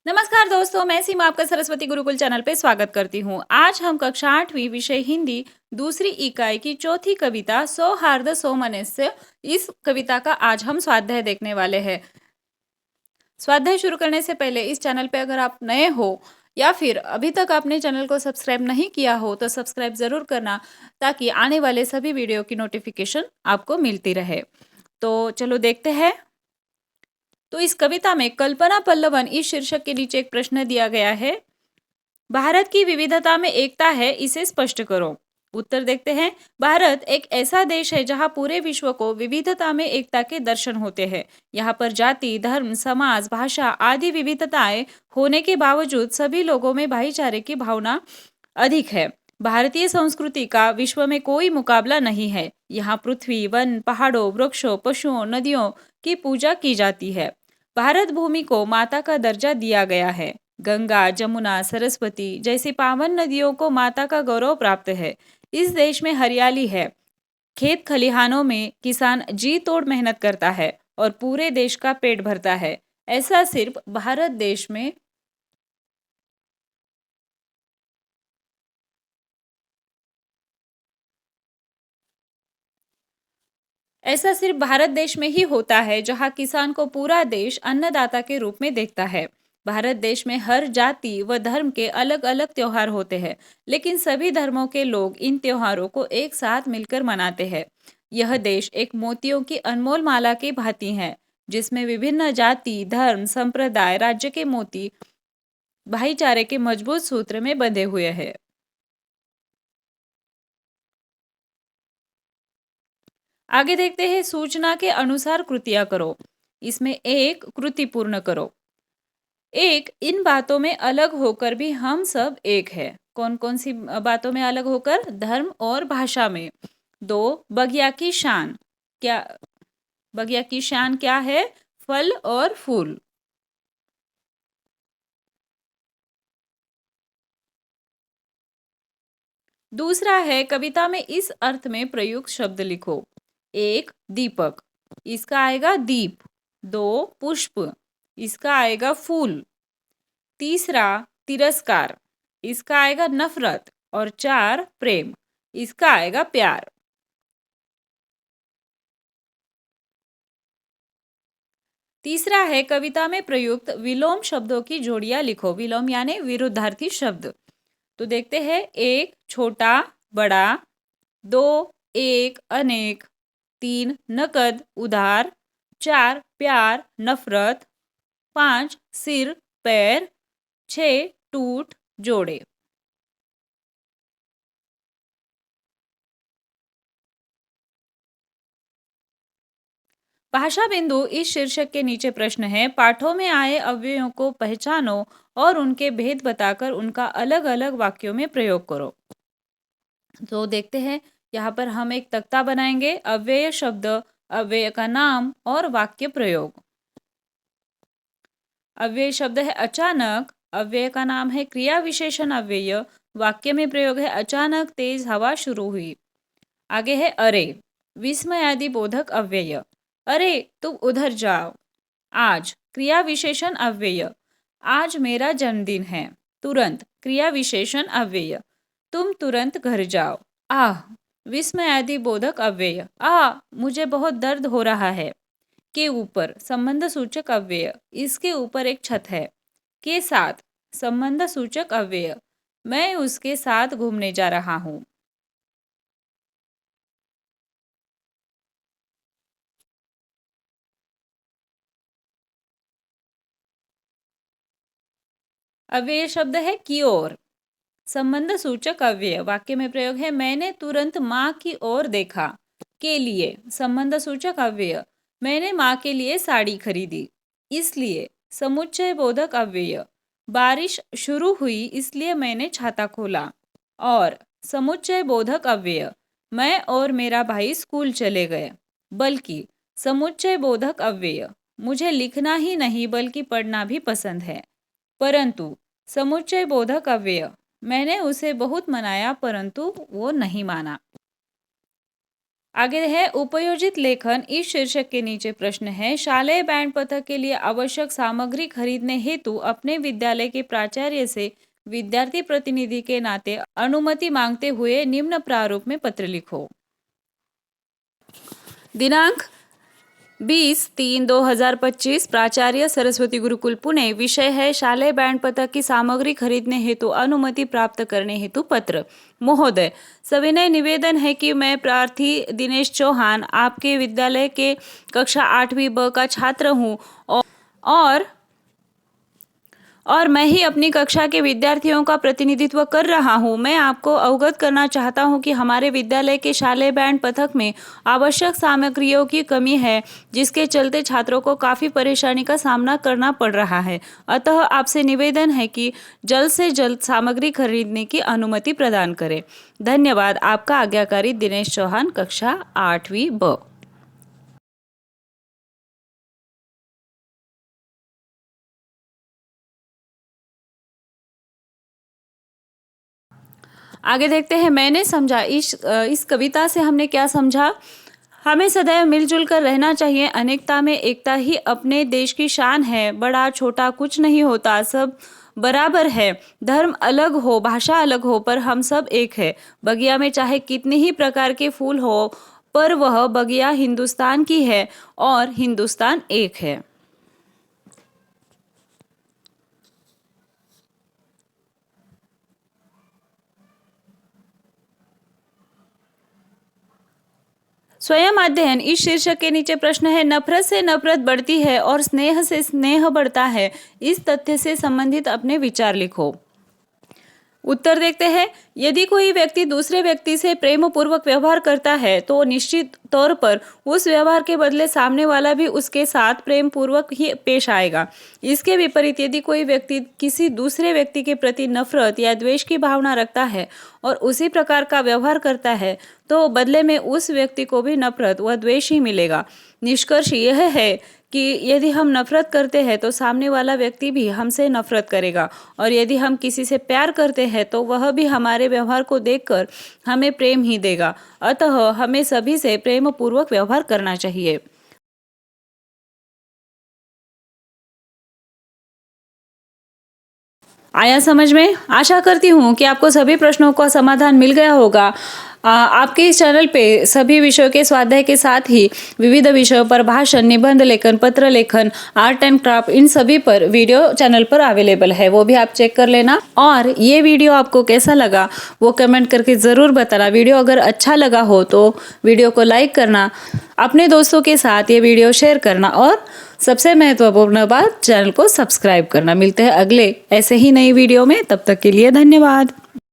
नमस्कार दोस्तों, मैं सीमा आपका सरस्वती गुरुकुल चैनल पे स्वागत करती हूँ। आज हम कक्षा 8वीं विषय हिंदी दूसरी इकाई की चौथी कविता सौहार्द सोमनस्य इस कविता का आज हम स्वाध्याय देखने वाले हैं। स्वाध्याय शुरू करने से पहले इस चैनल पे अगर आप नए हो या फिर अभी तक आपने चैनल को सब्सक्राइब नहीं किया हो तो सब्सक्राइब जरूर करना ताकि आने वाले सभी वीडियो की नोटिफिकेशन आपको मिलती रहे। तो चलो देखते हैं। तो इस कविता में कल्पना पल्लवन इस शीर्षक के नीचे एक प्रश्न दिया गया है। भारत की विविधता में एकता है, इसे स्पष्ट करो। उत्तर देखते हैं। भारत एक ऐसा देश है जहां पूरे विश्व को विविधता में एकता के दर्शन होते हैं। यहाँ पर जाति, धर्म, समाज, भाषा आदि विविधताएं होने के बावजूद सभी लोगों में भाईचारे की भावना अधिक है। भारतीय संस्कृति का विश्व में कोई मुकाबला नहीं है। यहाँ पृथ्वी, वन, पहाड़ों, वृक्षों, पशुओं, नदियों की पूजा की जाती है। भारत भूमि को माता का दर्जा दिया गया है। गंगा, जमुना, सरस्वती जैसी पावन नदियों को माता का गौरव प्राप्त है। इस देश में हरियाली है। खेत खलिहानों में किसान जी तोड़ मेहनत करता है और पूरे देश का पेट भरता है। ऐसा सिर्फ भारत देश में ऐसा सिर्फ भारत देश में ही होता है जहां किसान को पूरा देश अन्नदाता के रूप में देखता है। भारत देश में हर जाति व धर्म के अलग अलग त्योहार होते हैं, लेकिन सभी धर्मों के लोग इन त्योहारों को एक साथ मिलकर मनाते हैं। यह देश एक मोतियों की अनमोल माला की भांति है, जिसमें विभिन्न जाति, धर्म, संप्रदाय, राज्य के मोती भाईचारे के मजबूत सूत्र में बंधे हुए हैं। आगे देखते हैं। सूचना के अनुसार कृतियां करो। इसमें एक कृति पूर्ण करो। एक, इन बातों में अलग होकर भी हम सब एक है। कौन कौन सी बातों में अलग होकर? धर्म और भाषा में। दो, बगिया की शान। क्या बगिया की शान क्या है? फल और फूल। दूसरा है, कविता में इस अर्थ में प्रयुक्त शब्द लिखो। एक, दीपक, इसका आएगा दीप। दो, पुष्प, इसका आएगा फूल। तीसरा, तिरस्कार, इसका आएगा नफरत। और चार, प्रेम, इसका आएगा प्यार। तीसरा है, कविता में प्रयुक्त विलोम शब्दों की जोड़ियां लिखो। विलोम यानी विरुद्धार्थी शब्द। तो देखते हैं। एक, छोटा बड़ा। दो, एक अनेक। तीन, नकद उधार। चार, प्यार नफरत। पांच, सिर पैर। छह, टूट जोड़े। भाषा बिंदु इस शीर्षक के नीचे प्रश्न है। पाठों में आए अव्ययों को पहचानो और उनके भेद बताकर उनका अलग अलग वाक्यों में प्रयोग करो। तो देखते हैं। यहाँ पर हम एक तख्ता बनाएंगे। अव्यय शब्द, अव्यय का नाम और वाक्य प्रयोग। अव्यय शब्द है अचानक। अव्यय का नाम है क्रिया विशेषण अव्यय। वाक्य में प्रयोग है अचानक तेज हवा शुरू हुई। आगे है अरे, विस्मय आदि बोधक अव्यय। अरे तुम उधर जाओ। आज, क्रिया विशेषण अव्यय। आज मेरा जन्मदिन है। तुरंत, क्रिया विशेषण अव्यय। तुम तुरंत घर जाओ। आह, विस्मय आदि बोधक अव्यय। मुझे बहुत दर्द हो रहा है। के ऊपर, संबंध सूचक अव्यय। इसके ऊपर एक छत है। के साथ, संबंध सूचक अव्यय। मैं उसके साथ घूमने जा रहा हूँ। अव्यय शब्द है की ओर। संबंध सूचक अव्यय। वाक्य में प्रयोग है मैंने तुरंत माँ की ओर देखा। के लिए, संबंध सूचक अव्यय। मैंने माँ के लिए साड़ी खरीदी। इसलिए, समुच्चय बोधक अव्यय। बारिश शुरू हुई इसलिए मैंने छाता खोला। और, समुच्चय बोधक अव्यय। मैं और मेरा भाई स्कूल चले गए। बल्कि, समुच्चय बोधक अव्यय। मुझे लिखना ही नहीं बल्कि पढ़ना भी पसंद है। परंतु, समुच्चय बोधक अव्यय। मैंने उसे बहुत मनाया परंतु वो नहीं माना। आगे है उपयोजित लेखन। इस शीर्षक के नीचे प्रश्न है, शालेय बैंड पथक के लिए आवश्यक सामग्री खरीदने हेतु अपने विद्यालय के प्राचार्य से विद्यार्थी प्रतिनिधि के नाते अनुमति मांगते हुए निम्न प्रारूप में पत्र लिखो। दिनांक 20-3-2025, प्राचार्य सरस्वती गुरुकुल पुणे। विषय है शालेय बैंड पथक की सामग्री खरीदने हेतु अनुमति प्राप्त करने हेतु पत्र। महोदय, सविनय निवेदन है कि मैं प्रार्थी दिनेश चौहान आपके विद्यालय के कक्षा 8वीं ब का छात्र हूँ और मैं ही अपनी कक्षा के विद्यार्थियों का प्रतिनिधित्व कर रहा हूं। मैं आपको अवगत करना चाहता हूं कि हमारे विद्यालय के शालेय बैंड पथक में आवश्यक सामग्रियों की कमी है, जिसके चलते छात्रों को काफ़ी परेशानी का सामना करना पड़ रहा है। अतः आपसे निवेदन है कि जल्द से जल्द सामग्री खरीदने की अनुमति प्रदान करें। धन्यवाद। आपका आज्ञाकारी दिनेश चौहान, कक्षा 8वीं ब। आगे देखते हैं, मैंने समझा। इस कविता से हमने क्या समझा? हमें सदैव मिलजुल कर रहना चाहिए। अनेकता में एकता ही अपने देश की शान है। बड़ा छोटा कुछ नहीं होता, सब बराबर है। धर्म अलग हो, भाषा अलग हो, पर हम सब एक है। बगिया में चाहे कितने ही प्रकार के फूल हो, पर वह बगिया हिंदुस्तान की है और हिंदुस्तान एक है। स्वयं अध्ययन। इस शीर्षक के नीचे प्रश्न है, नफरत से नफरत बढ़ती है और स्नेह से स्नेह बढ़ता है। इस तथ्य से संबंधित अपने विचार लिखो। उत्तर देखते हैं। यदि कोई व्यक्ति दूसरे व्यक्ति से प्रेम पूर्वक व्यवहार करता है तो निश्चित तौर पर उस व्यवहार के बदले सामने वाला भी उसके साथ प्रेम पूर्वक ही पेश आएगा। इसके विपरीत यदि कोई व्यक्ति किसी दूसरे व्यक्ति के प्रति नफरत या द्वेष की भावना रखता है और उसी प्रकार का व्यवहार करता है तो बदले में उस व्यक्ति को भी नफरत व द्वेष ही मिलेगा। निष्कर्ष यह है कि यदि हम नफरत करते हैं तो सामने वाला व्यक्ति भी हमसे नफरत करेगा, और यदि हम किसी से प्यार करते हैं तो वह भी हमारे व्यवहार को देखकर हमें प्रेम ही देगा। अतः हमें सभी से प्रेम पूर्वक व्यवहार करना चाहिए। आया समझ में? आशा करती हूँ कि आपको सभी प्रश्नों का समाधान मिल गया होगा। आपके इस चैनल पे सभी विषयों के स्वाध्याय के साथ ही विविध विषयों पर भाषण, निबंध लेखन, पत्र लेखन, आर्ट एंड क्राफ्ट, इन सभी पर वीडियो चैनल पर अवेलेबल है, वो भी आप चेक कर लेना। और ये वीडियो आपको कैसा लगा वो कमेंट करके ज़रूर बताना। वीडियो अगर अच्छा लगा हो तो वीडियो को लाइक करना, अपने दोस्तों के साथ ये वीडियो शेयर करना, और सबसे महत्वपूर्ण बात, चैनल को सब्सक्राइब करना। मिलते हैं अगले ऐसे ही नई वीडियो में, तब तक के लिए धन्यवाद।